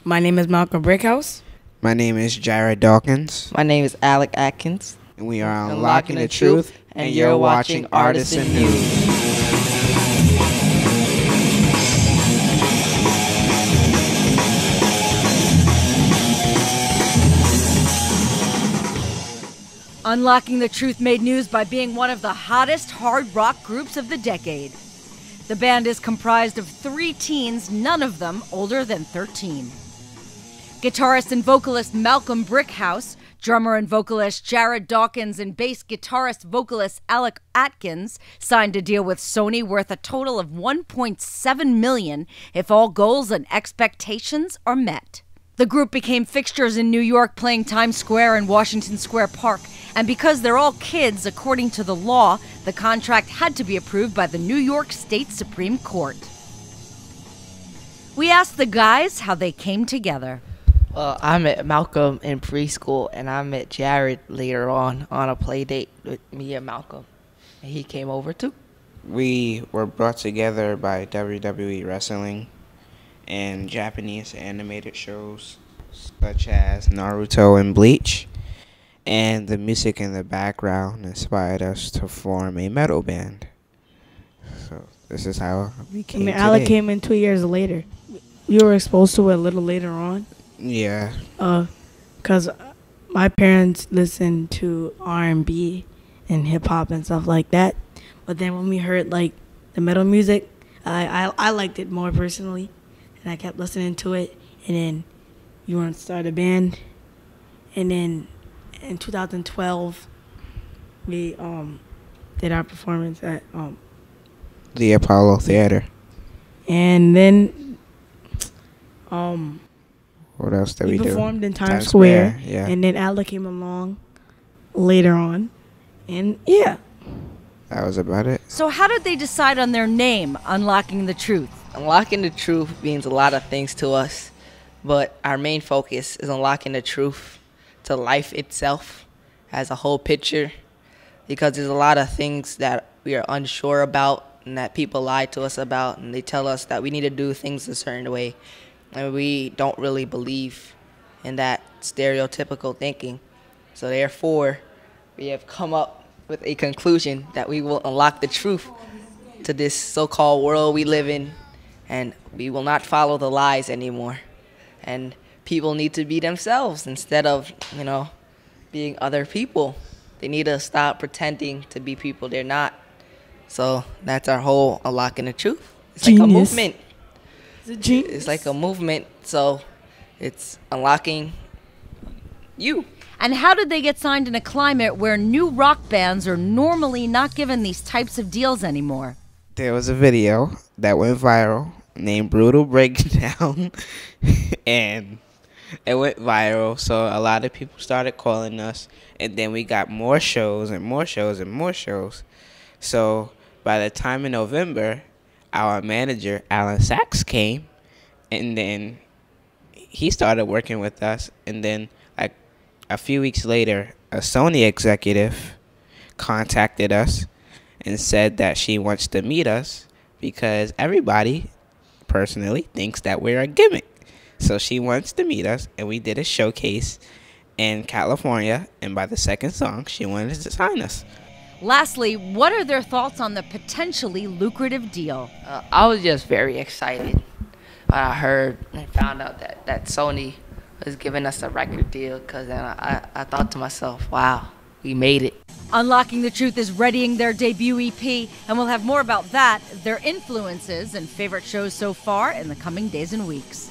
My name is Malcolm Brickhouse. My name is Jared Dawkins. My name is Alec Atkins. And we are Unlocking the Truth, and you're watching Artisan News. Unlocking the Truth made news by being one of the hottest hard rock groups of the decade. The band is comprised of 3 teens, none of them older than 13. Guitarist and vocalist Malcolm Brickhouse, drummer and vocalist Jared Dawkins, and bass guitarist vocalist Alec Atkins signed a deal with Sony worth a total of $1.7 million if all goals and expectations are met. The group became fixtures in New York, playing Times Square and Washington Square Park, and because they're all kids, according to the law, the contract had to be approved by the New York State Supreme Court. We asked the guys how they came together. I met Malcolm in preschool, and I met Jared later on a play date with me and Malcolm. And he came over too. We were brought together by WWE Wrestling and Japanese animated shows such as Naruto and Bleach. And the music in the background inspired us to form a metal band. So this is how we came today. Alec came in 2 years later. You were exposed to it a little later on. Yeah. Because my parents listened to R&B and hip-hop and stuff like that. But then when we heard, like, the metal music, I liked it more personally. And I kept listening to it. And then you want to start a band. And then in 2012, we did our performance at the Apollo Theater. And then What else did we do? We performed in Times Square. Yeah. And then Alec came along later on. And yeah. That was about it. So how did they decide on their name, Unlocking the Truth? Unlocking the truth means a lot of things to us, but our main focus is unlocking the truth to life itself as a whole picture, because there's a lot of things that we are unsure about and that people lie to us about, and they tell us that we need to do things a certain way, and we don't really believe in that stereotypical thinking. So therefore, we have come up with a conclusion that we will unlock the truth to this so-called world we live in, and we will not follow the lies anymore. And people need to be themselves instead of, being other people. They need to stop pretending to be people they're not. So that's our whole unlocking the truth. It's Genius. like a movement. It's like a movement. So it's unlocking you. And how did they get signed in a climate where new rock bands are normally not given these types of deals anymore? There was a video that went viral named Brutal Breakdown, and it went viral, so a lot of people started calling us, and then we got more shows and more shows and more shows. So by the time in November, our manager, Alan Sachs, came, and then he started working with us, and then like a few weeks later, a Sony executive contacted us and said that she wants to meet us because everybody personally thinks that we're a gimmick. So she wants to meet us, and we did a showcase in California, and by the second song, she wanted to sign us. Lastly, what are their thoughts on the potentially lucrative deal? I was just very excited when I heard and found out that Sony was giving us a record deal, because then I thought to myself, wow, we made it. Unlocking the Truth is readying their debut EP, and we'll have more about that, their influences, and favorite shows so far in the coming days and weeks.